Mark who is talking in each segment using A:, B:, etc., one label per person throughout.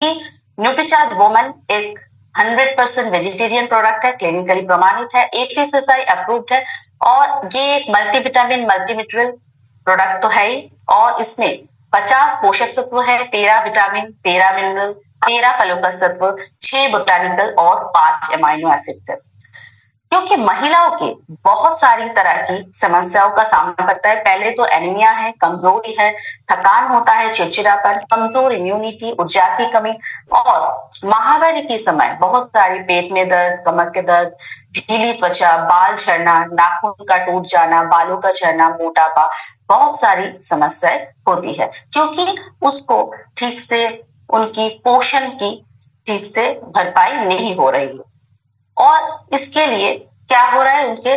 A: Nutricharge woman एक 100% vegetarian product है, clinically प्रमाणित है, AFSSI अप्रूव्ड है और ये एक मल्टीविटामिन मल्टीमिनरल प्रोडक्ट तो है ही और इसमें 50 पोषक तत्व है, 13 विटामिन, 13 मिनरल, 13 फलोकस तत्व, 6 बोटानिकल और 5 अमाइनो एसिड्स है। क्योंकि महिलाओं के बहुत सारी तरह की समस्याओं का सामना करता है। पहले तो एनीमिया है, कमजोरी है, थकान होता है, चिड़चिड़ापन, कमजोर इम्यूनिटी, ऊर्जा की कमी और माहवारी के समय बहुत सारी पेट में दर्द, कमर के दर्द, ढीली त्वचा, बाल झड़ना, नाखून का टूट जाना, बालों का झड़ना, मोटापा, बहुत सारी समस्याएं होती है क्योंकि उसको ठीक से उनकी पोषण की ठीक से भरपाई नहीं हो रही है। और इसके लिए क्या हो रहा है, उनके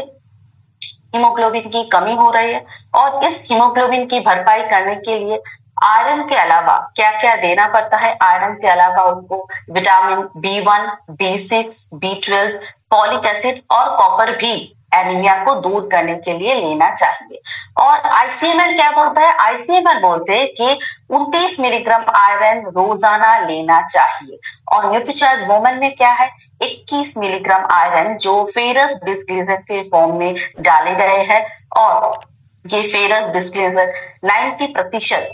A: हीमोग्लोबिन की कमी हो रही है और इस हीमोग्लोबिन की भरपाई करने के लिए आयरन के अलावा क्या क्या देना पड़ता है। आयरन के अलावा उनको vitamin B1, B6, B12, folic acid और कॉपर भी एनीमिया को दूर करने के लिए लेना चाहिए। और ICMR क्या बोलता है? ICMR बोलते हैं कि 29 मिलीग्राम आयरन रोजाना लेना चाहिए और न्यूट्रीचार्ज वुमन में क्या है, 21 मिलीग्राम आयरन जो फेरस डिस्क्लेजर के फॉर्म में डाले गए हैं और ये फेरस डिस्क्लेजर 90%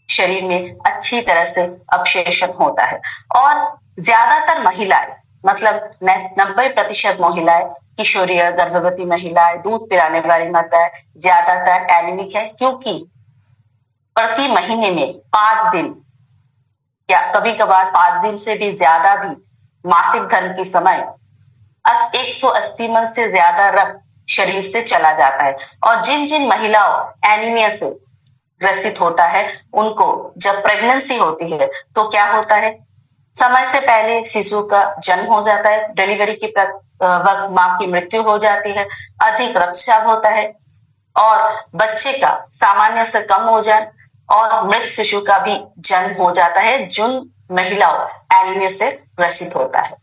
A: शरीर में अच्छी तरह से अवशेषण होता है और ज्यादातर महिलाएं मतलब 90% महिलाएं, किशोरिया, गर्भवती महिलाएं, दूध पिलाने वाली माताएं ज्यादातर एनीमिक है क्योंकि प्रति महीने में 5 दिन या कभी कभार 5 दिन से भी ज्यादा भी मासिक धर्म के समय 180 ml से ज्यादा रक्त शरीर से चला जाता है और जिन जिन महिलाओं एनीमिया से ग्रसित होता है उनको जब प्रेगनेंसी होती है तो क्या होता है, समय से पहले शिशु का जन्म हो जाता है, डिलीवरी के वक्त मां की मृत्यु हो जाती है, अधिक रक्तस्राव होता है और बच्चे का सामान्य से कम वजन और मृत शिशु का भी जन्म हो जाता है जिन महिलाओं एनीमिया से ग्रसित होता है।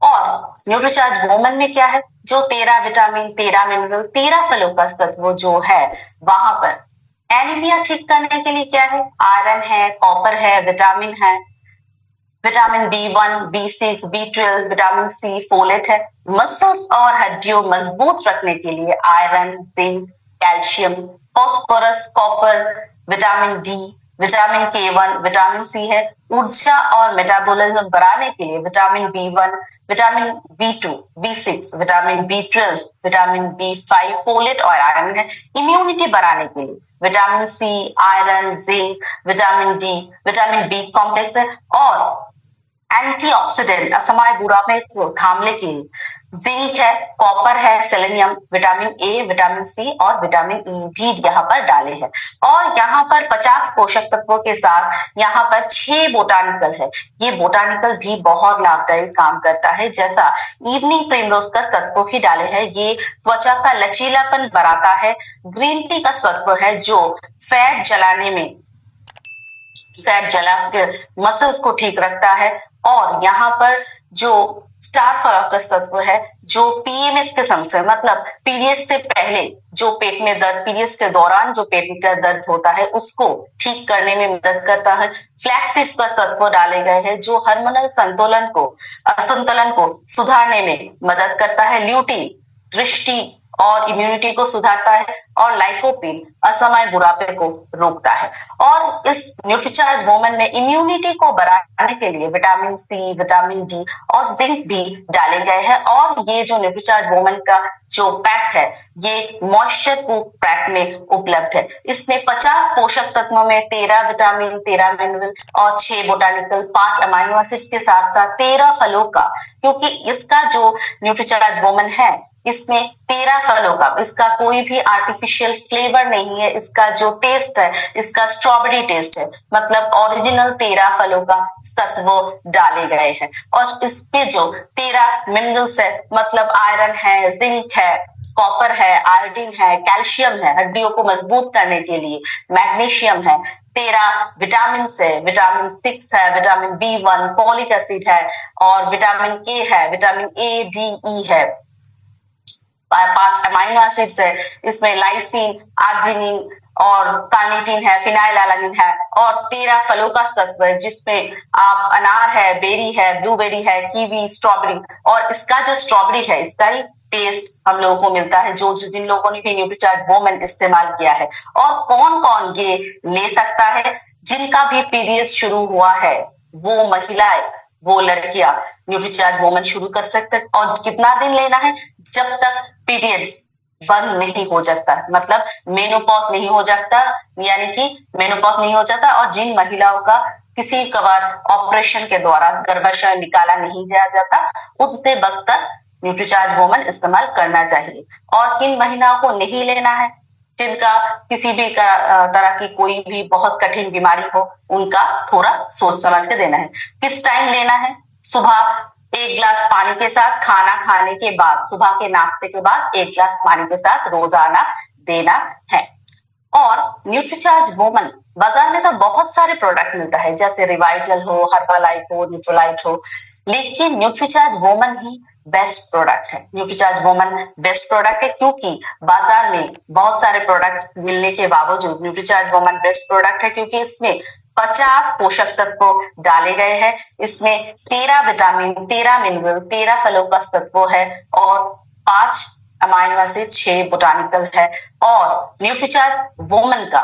A: और न्यूट्रीचार्ज वुमन में क्या है, जो 13 विटामिन, 13 मिनरल, 13 फलोकस तत्व जो है वहां पर एनीमिया ठीक करने के लिए क्या है, आयरन है, कॉपर है, विटामिन है, vitamin B1, B6, B12, vitamin C, folate है। मसल्स और हड्डियों मजबूत रखने के लिए iron, zinc, calcium, phosphorus, copper, vitamin D, vitamin K1, vitamin C है। ऊर्जा और मेटाबॉलिज्म बढ़ाने के लिए vitamin B1, vitamin B2, B6, vitamin B12, vitamin B5, folate और आयरन है। इम्यूनिटी बढ़ाने के लिए vitamin C, iron, zinc, vitamin D, vitamin B complex है और एंटीऑक्सीडेंट असमय बुढ़ापे को थामने के लिए जिंक है, कॉपर है, selenium, vitamin A, vitamin C और विटामिन E भी यहाँ पर डाले हैं और यहाँ पर 50 पोषक तत्वों के साथ यहाँ पर 6 बोटानिकल है। ये बोटानिकल भी बहुत लाभदायक काम करता है, जैसा इवनिंग प्रिमरोज का तत्व ही डाले हैं, ये त्वचा का लचीलापन बढ़ाता है। ग्रीन टी का तत्व है जो फैट जलाने में फैट जला के मसल्स को ठीक रखता है और यहाँ पर जो स्टार फॉलोकस तत्व है जो PMS के समस्या मतलब पीरियड्स से पहले जो पेट में दर्द, पीरियड्स के दौरान जो पेट का दर्द होता है उसको ठीक करने में मदद करता है। फ्लैक्स सीड्स का तत्व डाले गए हैं जो हार्मोनल असंतुलन को सुधारने में मदद करता है। ल्यूटीन दृष्टि और इम्यूनिटी को सुधारता है और लाइकोपिन असमय बुढ़ापे को रोकता है। और इस न्यूट्रीचार्ज वुमन में इम्यूनिटी को बढ़ाने के लिए विटामिन C, विटामिन D और जिंक भी डाले गए हैं और ये जो न्यूट्रीचार्ज वुमन का जो पैक है ये मॉइस्चर प्रूफ पैक में उपलब्ध है। इसमें 50 पोषक तत्वों में 13 विटामिन, 13 मिनरल और 6 बोटानिकल, 5 अमाइनो एसिड्स के साथ साथ 13 फलों का, क्योंकि इसका जो न्यूट्रीचार्ज वुमन है इसमें 13 फलों का, इसका कोई भी आर्टिफिशियल फ्लेवर नहीं है, इसका जो टेस्ट है इसका स्ट्रॉबेरी टेस्ट है, मतलब ओरिजिनल 13 फलों का तत्व डाले गए हैं और इस पे जो 13 मिनरल्स है मतलब आयरन है, जिंक है, कॉपर है, आयोडीन है, कैल्शियम है, हड्डियों को मजबूत करने के लिए मैग्नीशियम है, 13 विटामिन है, विटामिन 6 है, विटामिन B1, फॉलिक एसिड है और विटामिन K है, विटामिन A, D, E है, 5 अमाइनो एसिड्स है, इसमें लाइसिन, आर्जिनिन और कार्निटीन है, फिनाइलएलानिन है और 13 फलों का तत्व है जिसमें आप अनार है, बेरी है, ब्लूबेरी है, कीवी, स्ट्रॉबेरी और इसका जो स्ट्रॉबेरी है इसका ही टेस्ट हम लोगों को मिलता है जो जिन लोगों ने भी न्यूट्रीचार्ज वुमन इस्तेमाल किया है। और कौन कौन ये ले सकता है? जिनका भी पीरियड शुरू हुआ है वो महिलाएं, वो लड़कियां न्यूट्रीचार्ज वुमन शुरू कर सकते हैं। और कितना दिन लेना है? जब तक पीरियड्स बंद नहीं हो जाता, मतलब मेनोपॉज नहीं हो जाता, यानी कि मेनोपॉज नहीं हो जाता। और जिन महिलाओं का किसी कभार ऑपरेशन के द्वारा गर्भाशय निकाला नहीं जाता, उतने वक्त तक न्यूट्रीचार्ज वुमन इस्तेमाल करना चाहिए। और किन महिलाओं को नहीं लेना है? जिनका किसी भी तरह की कोई भी बहुत कठिन बीमारी हो, उनका थोड़ा सोच समझ के देना है। किस टाइम लेना है? सुबह 1 ग्लास पानी के साथ, खाना खाने के बाद, सुबह के नाश्ते के बाद 1 ग्लास पानी के साथ रोजाना देना है। और न्यूट्रीचार्ज वुमन बाजार में तो बहुत सारे प्रोडक्ट मिलता है, जैसे रिवाइटल हो, हर्बलाइफ हो, न्यूट्रोलाइट हो, लेकिन न्यूट्रीचार्ज वुमन ही बेस्ट प्रोडक्ट है। न्यूट्रीचार्ज वुमन बेस्ट प्रोडक्ट है क्योंकि बाजार में बहुत सारे प्रोडक्ट मिलने के बावजूद न्यूट्रीचार्ज वुमन बेस्ट प्रोडक्ट है क्योंकि इसमें 50 पोषक तत्व डाले गए हैं। इसमें 13 विटामिन, 13 मिनरल, 13 फलों का तत्व है और 5 अमाइनो एसिड, 6 बोटानिकल है। और न्यूट्रीचार्ज वुमन का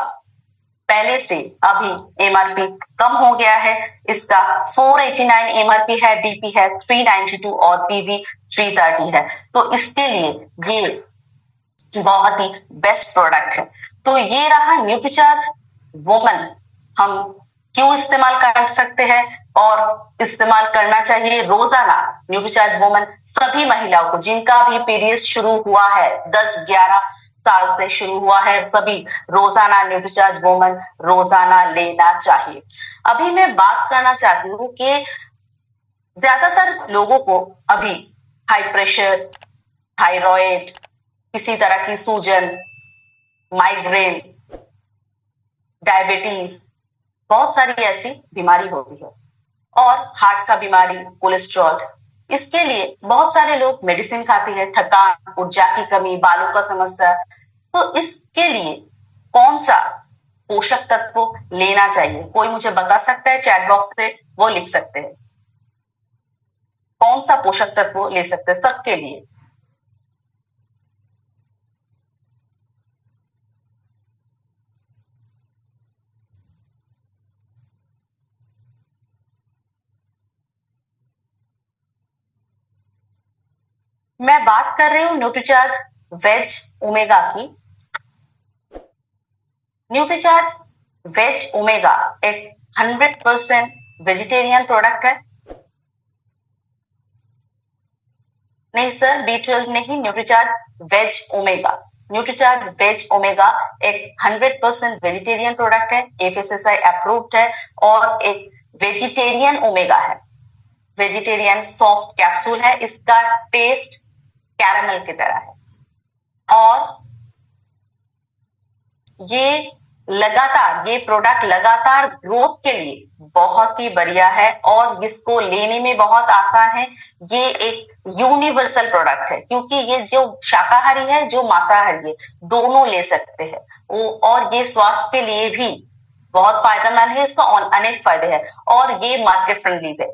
A: पहले से अभी एमआरपी कम हो गया है। इसका 489 एमआरपी है, डीपी है 392 और पीवी 330 है। तो इसके लिए ये बहुत ही बेस्ट प्रोडक्ट है। तो ये रहा न्यूट्रीचार्ज वुमन, हम क्यों इस्तेमाल कर सकते हैं और इस्तेमाल करना चाहिए रोजाना। न्यूट्रीचार्ज वुमन सभी महिलाओं को जिनका भी पीरियड शुरू हुआ है, 10-11 साल से शुरू हुआ है, सभी रोजाना न्यूट्रीचार्ज वुमन रोजाना लेना चाहिए। अभी मैं बात करना चाहती हूँ कि ज्यादातर लोगों को अभी हाई प्रेशर, थायराइड, किसी तरह की सूजन, माइग्रेन, डायबिटीज, बहुत सारी ऐसी बीमारी होती है। और हार्ट का बीमारी, कोलेस्ट्रॉल, इसके लिए बहुत सारे लोग मेडिसिन खाते हैं, थकान, ऊर्जा की कमी, बालों का समस्या। तो इसके लिए कौन सा पोषक तत्व लेना चाहिए? कोई मुझे बता सकता है? चैट बॉक्स से वो लिख सकते हैं कौन सा पोषक तत्व ले सकते हैं सबके लिए। मैं बात कर रही हूँ न्यूट्रीचार्ज वेज ओमेगा की। न्यूट्रीचार्ज वेज ओमेगा एक 100% वेजिटेरियन प्रोडक्ट है। नहीं सर, B12 नहीं, Nutricharge veg omega. Nutricharge veg omega एक 100% वेजिटेरियन प्रोडक्ट है, FSSAI अप्रूव्ड है और एक वेजिटेरियन ओमेगा है। वेजिटेरियन सॉफ्ट कैप्सूल है, इसका टेस्ट कैरामल की तरह है। और ये प्रोडक्ट लगातार ग्रोथ के लिए बहुत ही बढ़िया है और इसको लेने में बहुत आसान है। ये एक यूनिवर्सल प्रोडक्ट है क्योंकि ये जो शाकाहारी है, जो मांसाहारी है, दोनों ले सकते हैं। और ये स्वास्थ्य के लिए भी बहुत फायदेमंद है, इसका अनेक फायदे हैं और ये मार्केट फ्रेंडली है।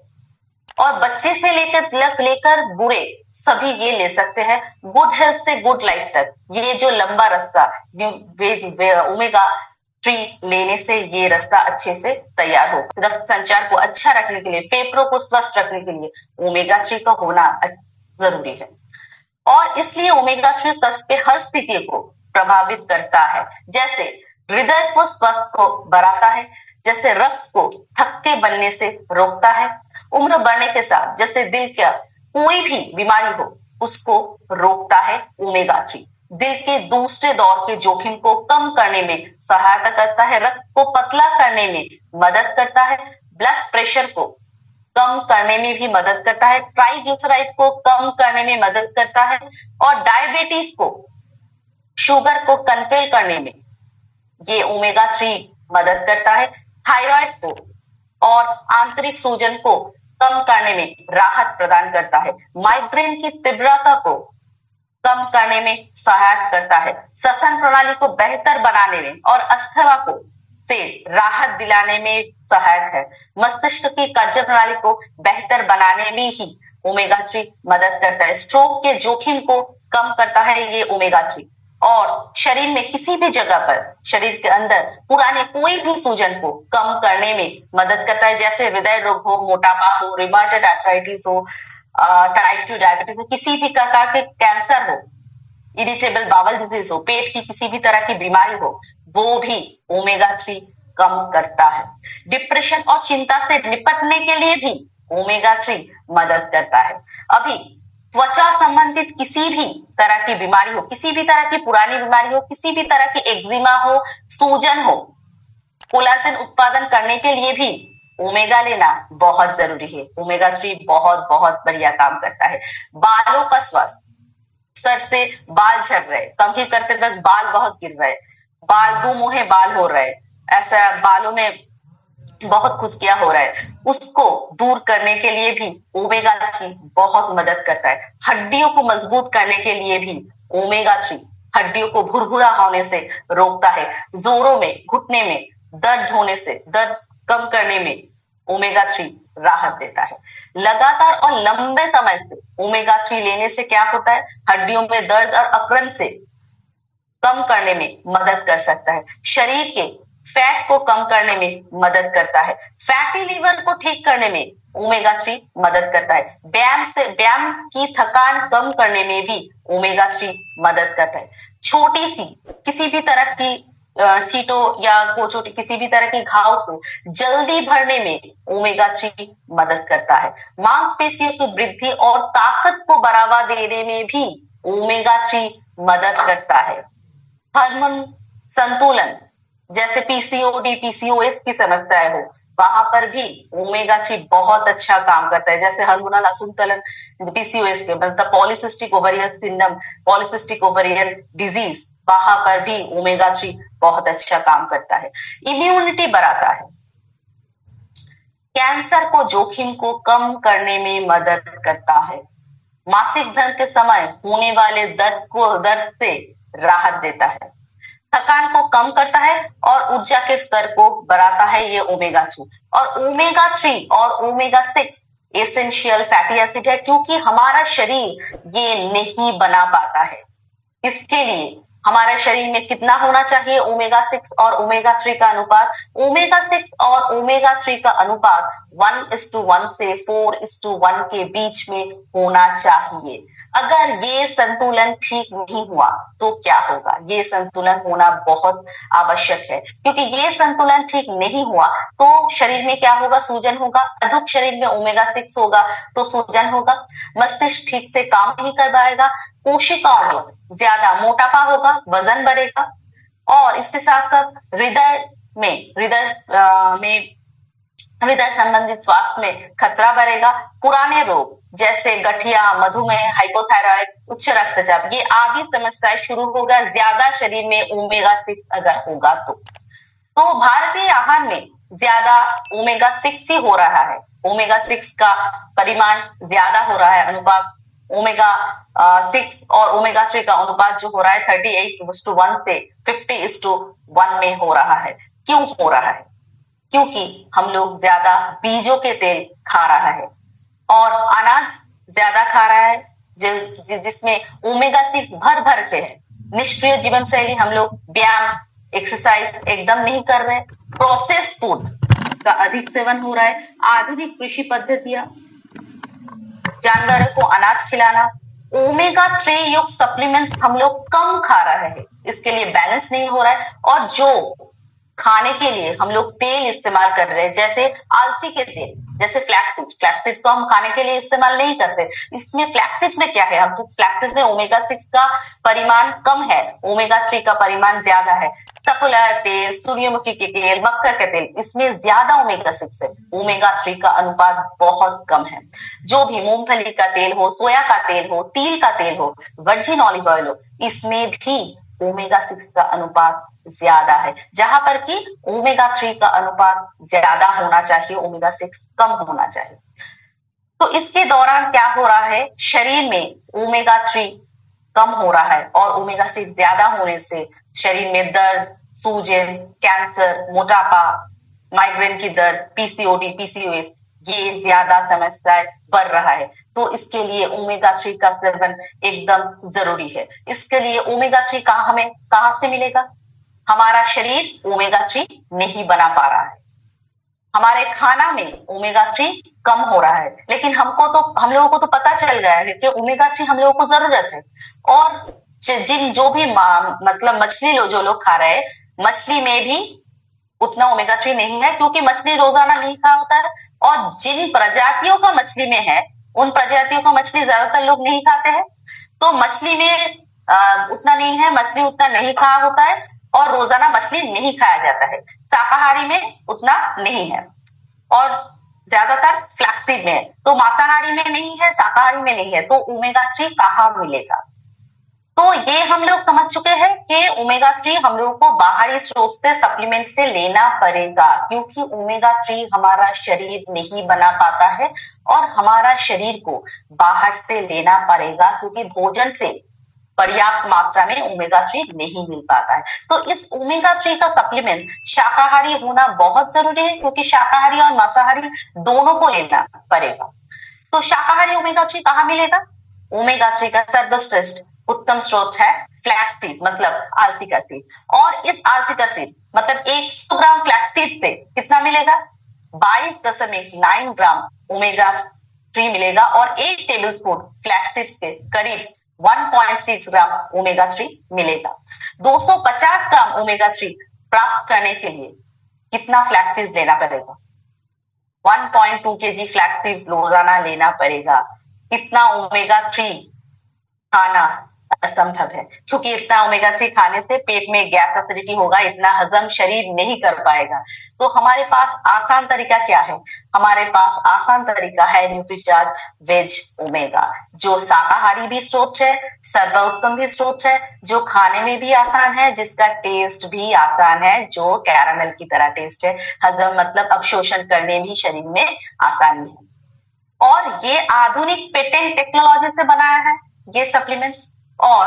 A: और बच्चे से लेकर बूढ़े सभी ये ले सकते हैं। गुड हेल्थ से गुड लाइफ तक ये जो लंबा रास्ता ओमेगा 3 लेने से ये रास्ता अच्छे से तैयार हो। रक्त संचार को अच्छा रखने के लिए, फेफड़ों को स्वस्थ रखने के लिए ओमेगा 3 का होना जरूरी है। और इसलिए ओमेगा 3 शरीर के हर स्थिति को प्रभावित करता है, जैसे हृदय को स्वस्थ को बढ़ाता है, जैसे रक्त को थक्के बनने से रोकता है, उम्र बढ़ने के साथ जैसे दिल का कोई भी बीमारी हो उसको रोकता है ओमेगा 3। दिल के दूसरे दौर के जोखिम को कम करने में सहायता करता है, रक्त को पतला करने में मदद करता है, ब्लड प्रेशर को कम करने में भी मदद करता है, ट्राइग्लिसराइड को कम करने में मदद करता है और डायबिटीज को, शुगर को कंट्रोल करने में ये ओमेगा 3 मदद करता है, थायराइड को और आंतरिक सूजन को कम करने में राहत प्रदान करता है, माइग्रेन की तीव्रता को कम करने में सहायता करता है, श्वसन प्रणाली को बेहतर बनाने में और अस्थमा को से राहत दिलाने में सहायक है। मस्तिष्क की कार्य प्रणाली को बेहतर बनाने में ही ओमेगा 3 मदद करता है। स्ट्रोक के जोखिम को कम करता है ये ओमेगा 3, और शरीर में किसी भी जगह पर, शरीर के अंदर पुराने कोई भी सूजन को कम करने में मदद करता है, जैसे हृदय रोग हो, मोटापा हो, रिमाटॉइड आर्थराइटिस हो, टाइप 2 डायबिटीज हो, किसी भी प्रकार के कैंसर हो, इरिटेबल बावल डिजीज हो, पेट की किसी भी तरह की बीमारी हो, वो भी ओमेगा 3 कम करता है। डिप्रेशन और चिंता से निपटने के लिए भी ओमेगा 3 मदद करता है। अभी त्वचा संबंधित किसी भी तरह की बीमारी हो, किसी भी तरह की पुरानी बीमारी हो, किसी भी तरह की एक्जिमा हो, सूजन हो, कोलाजन उत्पादन करने के लिए भी ओमेगा लेना बहुत जरूरी है। ओमेगा 3 बहुत बहुत बढ़िया काम करता है। बालों का स्वास्थ्य, सर से बाल झड़ रहे, कंघी करते वक्त बाल बहुत गिर रहे, बाल दो मुहे बाल हो रहे, ऐसा बालों में बहुत खुश्कियां हो रहा है, उसको दूर करने के लिए भी ओमेगा 3 बहुत मदद करता है। हड्डियों को मजबूत करने के लिए भी ओमेगा 3 हड्डियों को भुरभुरा होने से रोकता है। जोड़ों में, घुटने में दर्द होने से, दर्द कम करने में ओमेगा 3 राहत देता है। लगातार और लंबे समय से ओमेगा 3 लेने से क्या होता है, हड्डियों में दर्द और अकड़न से कम करने में मदद कर सकता है। शरीर के फैट को कम करने में मदद करता है। फैटी लीवर को ठीक करने में ओमेगा 3 मदद करता है। व्यायाम की थकान कम करने में भी ओमेगा 3 मदद करता है। छोटी सी किसी भी तरह की चीटों या कोचोटी, किसी भी तरह की घाव से जल्दी भरने में ओमेगा 3 मदद करता है। मांसपेशियों की वृद्धि और ताकत को बढ़ावा देने में भी ओमेगा 3 मदद करता है। हार्मोन संतुलन, जैसे पीसीओडी, पीसीओएस की समस्याएं हो, वहां पर भी ओमेगा 3 बहुत अच्छा काम करता है। जैसे हार्मोनल असंतुलन, पीसीओएस के मतलब polycystic ovarian syndrome, polycystic ovarian disease, वहां पर भी ओमेगा 3 बहुत अच्छा काम करता है। इम्यूनिटी बढ़ाता है, कैंसर को जोखिम को कम करने में मदद करता है। मासिक धर्म के समय होने वाले दर्द से राहत देता है। थकान को कम करता है और ऊर्जा के स्तर को बढ़ाता है ये ओमेगा 3। और ओमेगा 3 और ओमेगा 6 एसेंशियल फैटी एसिड है, क्योंकि हमारा शरीर ये नहीं बना पाता है। इसके लिए हमारे शरीर में कितना होना चाहिए ओमेगा 6 और ओमेगा 3 का अनुपात? ओमेगा 6 और ओमेगा 3 का अनुपात 1:1 से 4:1 के बीच में होना चाहिए। अगर ये संतुलन ठीक नहीं हुआ तो क्या होगा? ये संतुलन होना बहुत आवश्यक है, क्योंकि ये संतुलन ठीक नहीं हुआ तो शरीर में क्या होगा? सूजन होगा। अधिक शरीर में ओमेगा 6 होगा तो सूजन होगा। मस्तिष्क ठीक से काम नहीं कर पाएगा, कोशिकाओं में ज्यादा मोटापा होगा, वजन बढ़ेगा, और इसके साथ साथ हृदय संबंधित स्वास्थ्य में खतरा बढ़ेगा। पुराने रोग जैसे गठिया, मधुमेह, हाइपोथायराइड, उच्च रक्तचाप, ये आदि समस्याएं शुरू होगा ज्यादा शरीर में ओमेगा 6 अगर होगा तो भारतीय आहार में ज्यादा ओमेगा 6 ही हो रहा है। ओमेगा 6 का परिमाण ज्यादा हो रहा है, अनुपात ओमेगा 6 और ओमेगा 3 का अनुपात जो हो रहा है 38:1 से 50:1 में हो रहा है। क्यों हो रहा है? क्योंकि हम लोग ज्यादा बीजों के तेल खा रहा है और अनाज ज्यादा खा रहा है, जिसमें ओमेगा 6 भर भर के है। निष्क्रिय जीवन शैली, हम लोग व्यायाम, एक्सरसाइज एकदम नहीं कर रहे। प्रोसेस्ड फूड का अधिक सेवन हो रहा है। आधुनिक कृषि पद्धतियां, जानवरों को अनाज खिलाना, ओमेगा 3 युक्त सप्लीमेंट्स हम लोग कम खा रहे हैं, इसके लिए बैलेंस नहीं हो रहा है। और जो खाने के लिए हम लोग तेल इस्तेमाल कर रहे हैं, जैसे अलसी के तेल, जैसे फ्लैक्सीड तो हम खाने के लिए इस्तेमाल नहीं करते। इसमें फ्लैक्सीड में क्या है? हम फ्लैक्सीड में ओमेगा 6 का परिमाण कम है, ओमेगा 3 का परिमाण ज्यादा है। सफोला तेल, सूर्यमुखी के तेल, मक्का के तेल, इसमें ज्यादा ओमेगा 6 है, ओमेगा 3 का अनुपात बहुत कम है। जो भी मूंगफली का तेल हो, सोया का तेल हो, तिल का तेल हो, वर्जिन ऑलिव ऑयल हो, इसमें भी ओमेगा 6 का अनुपात ज्यादा है, जहां पर कि ओमेगा 3 का अनुपात ज्यादा होना चाहिए, ओमेगा 6 कम होना चाहिए। तो इसके दौरान क्या हो रहा है? शरीर में ओमेगा 3 कम हो रहा है और ओमेगा 6 ज्यादा होने से शरीर में दर्द, सूजन, कैंसर, मोटापा, माइग्रेन की दर्द, पीसीओडी, पीसीओएस ये ज्यादा समस्याएं बढ़ रहा है। तो इसके लिए ओमेगा 3 का सेवन एकदम जरूरी है। इसके लिए ओमेगा 3 कहाँ से मिलेगा? हमारा शरीर ओमेगा 3 नहीं बना पा रहा है। हमारे खाना में ओमेगा 3 कम हो रहा है, लेकिन हम लोगों को तो पता चल गया है कि ओमेगा 3 हम लोगों को जरूरत है। और जो भी मतलब मछली जो लोग खा रहे हैं, मछली में भी उतना ओमेगा 3 नहीं है, क्योंकि मछली रोजाना नहीं खा होता है। और जिन प्रजातियों का मछली में है, उन प्रजातियों का मछली ज्यादातर लोग नहीं खाते हैं। तो मछली में उतना नहीं है, मछली उतना नहीं खाया होता है और रोजाना मछली नहीं खाया जाता है। शाकाहारी में उतना नहीं है और ज्यादातर फ्लैक्सीड में है। तो मांसाहारी में नहीं है, शाकाहारी में नहीं है। तो ओमेगा 3 कहाँ मिलेगा? तो ये हम लोग समझ चुके हैं कि ओमेगा 3 हम लोगों को बाहरी स्रोत से, सप्लीमेंट से लेना पड़ेगा, क्योंकि ओमेगा 3 हमारा शरीर नहीं बना पाता है और हमारा शरीर को बाहर से लेना पड़ेगा, क्योंकि भोजन से पर्याप्त मात्रा में ओमेगा 3 नहीं मिल पाता है। तो इस ओमेगा 3 का सप्लीमेंट शाकाहारी होना बहुत जरूरी है, क्योंकि शाकाहारी और मांसाहारी दोनों को लेना पड़ेगा। तो शाकाहारी ओमेगा 3 कहाँ मिलेगा? ओमेगा 3 का सर्वश्रेष्ठ उत्तम स्रोत है फ्लैक्स, मतलब आलसी का सीड। और इस आलसी का सीड मतलब 100 ग्राम फ्लैक्स से कितना मिलेगा? 22.9 ग्राम ओमेगा 3 मिलेगा और 1 टेबल स्पून फ्लैक्स से करीब 1.6 ग्राम ओमेगा 3 मिलेगा। 250 ग्राम ओमेगा 3 प्राप्त करने के लिए कितना फ्लैक्स लेना पड़ेगा? 1.2 kg फ्लैक्स रोजाना लेना पड़ेगा। कितना ओमेगा 3 खाना असंभव है, क्योंकि इतना ओमेगा 3 खाने से पेट में गैस एसिडिटी होगा, इतना हजम शरीर नहीं कर पाएगा। तो हमारे पास आसान तरीका क्या है? हमारे पास आसान तरीका है न्यूट्रीचार्ज वेज ओमेगा, जो शाकाहारी भी स्रोत है, सर्वोत्तम भी स्रोत है, जो खाने में भी आसान है, जिसका टेस्ट भी आसान है, जो कैरामल की तरह टेस्ट है, हजम मतलब अवशोषण करने भी शरीर में आसानी है। और ये आधुनिक पेटेंट टेक्नोलॉजी से बनाया है ये सप्लीमेंट्स। और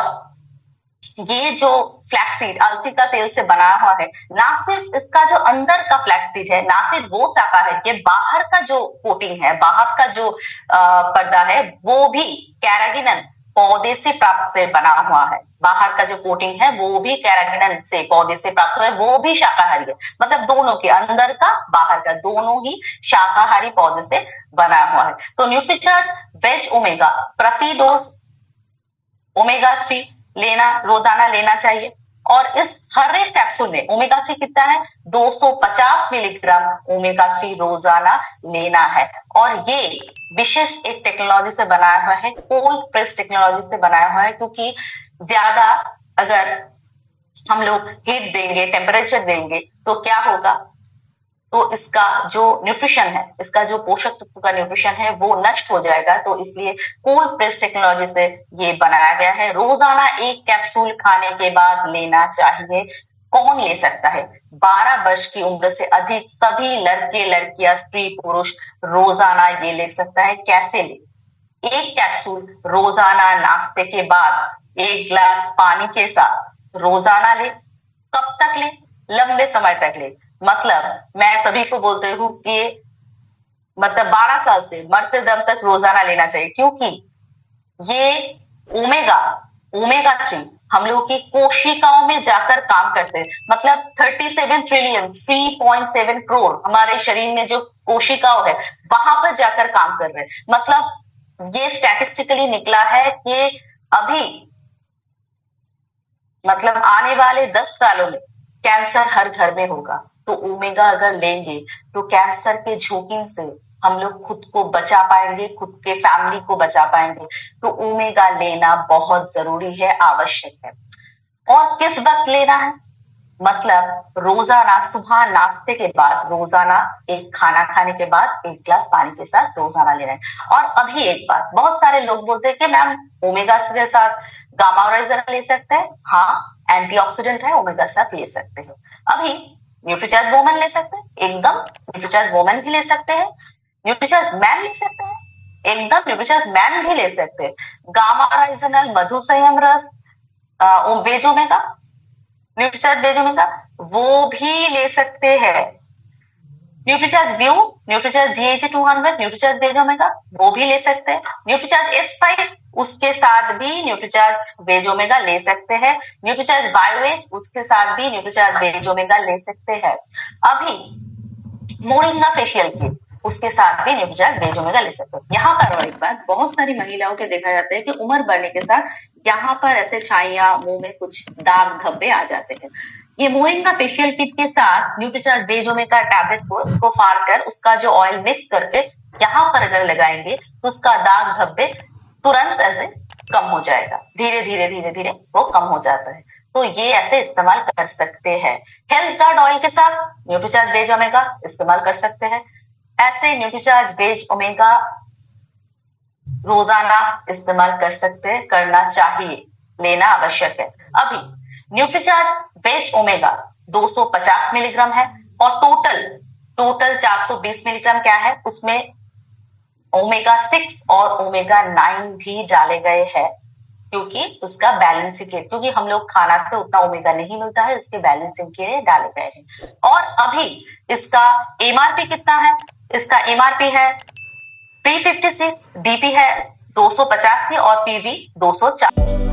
A: ये जो फ्लैक्सीड अलसी का तेल से बना हुआ है, ना सिर्फ इसका जो अंदर का फ्लैक्सीड है, ना सिर्फ वो शाकाहारी है, बाहर का जो कोटिंग है, बाहर का जो पर्दा है, वो भी कैरागिनन पौधे से प्राप्त से बना हुआ है। बाहर का जो कोटिंग है वो भी कैरागिनन से पौधे से प्राप्त हुआ है, वो भी शाकाहारी है। मतलब दोनों के, अंदर का बाहर का, दोनों ही शाकाहारी पौधे से बना हुआ है। तो न्यूट्रीचार्ज वेज ओमेगा प्रति डोज ओमेगा 3 रोजाना लेना चाहिए। और इस हर एक कैप्सूल में ओमेगा 3 कितना है? 250 मिलीग्राम ओमेगा 3 रोजाना लेना है। और ये विशेष एक टेक्नोलॉजी से बनाया हुआ है, कोल्ड प्रेस टेक्नोलॉजी से बनाया हुआ है, क्योंकि ज्यादा अगर हम लोग हीट देंगे, टेम्परेचर देंगे, तो क्या होगा? तो इसका जो न्यूट्रिशन है, इसका जो पोषक तत्व का न्यूट्रिशन है, वो नष्ट हो जाएगा। तो इसलिए कोल्ड प्रेस टेक्नोलॉजी से ये बनाया गया है। रोजाना 1 कैप्सूल खाने के बाद लेना चाहिए। कौन ले सकता है? 12 वर्ष की उम्र से अधिक सभी लड़के लड़कियां, स्त्री पुरुष रोजाना ये ले सकता है। कैसे ले? 1 कैप्सूल रोजाना नाश्ते के बाद 1 गिलास पानी के साथ रोजाना ले। कब तक ले? लंबे समय तक ले। मतलब मैं सभी को बोलते हूँ कि मतलब 12 साल से मरते दम तक रोजाना लेना चाहिए, क्योंकि ये ओमेगा 3 हम लोग की कोशिकाओं में जाकर काम करते हैं। मतलब 37 ट्रिलियन 3.7 करोड़ हमारे शरीर में जो कोशिकाओं है, वहां पर जाकर काम कर रहे हैं। मतलब ये स्टैटिस्टिकली निकला है कि अभी मतलब आने वाले 10 सालों में कैंसर हर घर में होगा। तो ओमेगा अगर लेंगे तो कैंसर के जोखिम से हम लोग खुद को बचा पाएंगे, खुद के फैमिली को बचा पाएंगे। तो ओमेगा लेना बहुत जरूरी है, आवश्यक है। और किस वक्त लेना है? मतलब रोजाना सुबह नाश्ते के बाद, रोजाना एक खाना खाने के बाद 1 गिलास पानी के साथ रोजाना लेना है। और अभी एक बात, बहुत सारे लोग बोलते हैं कि मैम ओमेगा के साथ गामा ओराइजर ले सकते हैं। हाँ, एंटीऑक्सीडेंट है, ओमेगा के साथ ले सकते हैं। अभी न्यूट्रीचार्ज वुमन ले सकते हैं, एकदम न्यूट्रीचार्ज वुमन भी ले सकते हैं, न्यूट्रीचार्ज मैन ले सकते हैं। एकदम न्यूट्रीचार्ज मैन भी ले सकते हैं। गामा राइजोनल, मधु संयम रस, बेज ओमेगा, न्यूट्रीचार्ज बेज ओमेगा वो भी ले सकते हैं। Nutricharge view, Nutricharge GH 200, Nutricharge बेज ओमेगा वो भी ले सकते हैं। न्यूट्रीचार्ज S5 उसके साथ भी न्यूट्रीचार्ज बेज ओमेगा ले सकते हैं। न्यूट्रीचार्ज बायोएज उसके साथ भी न्यूट्रीचार्ज बेज ओमेगा ले सकते हैं। अभी मोरिंगा फेशियल किट उसके साथ भी न्यूट्रीचार्ज बेज ओमेगा ले सकते हैं। यहाँ पर और एक बात, बहुत सारी महिलाओं के देखा जाता है कि उम्र बढ़ने के साथ यहाँ पर ऐसे छाइयां, मुंह में कुछ दाग धब्बे आ जाते हैं। ये मोरिंगा फेशियल किट के साथ न्यूट्रीचार्ज बेज ओमेगा टैबलेट को इसको फाड़ कर उसका जो ऑयल मिक्स करके यहाँ पर अगर लगाएंगे तो उसका दाग धब्बे तुरंत ऐसे कम हो जाएगा। धीरे धीरे धीरे धीरे वो कम हो जाता है। तो ये ऐसे इस्तेमाल कर सकते हैं। हेल्थ गार्ड ऑयल के साथ न्यूट्रीचार्ज बेज ओमेगा इस्तेमाल कर सकते हैं। ऐसे न्यूट्रीचार्ज बेज ओमेगा रोजाना इस्तेमाल कर सकते हैं, करना चाहिए, लेना आवश्यक है। अभी न्यूट्रीचार्ज बेज ओमेगा 250 मिलीग्राम है और टोटल 420 मिलीग्राम क्या है, उसमें ओमेगा 6 और ओमेगा 9 भी डाले गए हैं, क्योंकि उसका बैलेंसिंग के, क्योंकि हम लोग खाना से उतना ओमेगा नहीं मिलता है, इसके बैलेंसिंग के लिए डाले गए हैं। और अभी इसका एमआरपी कितना है, इसका एमआरपी है 356, डीपी है 285 और पीवी 204।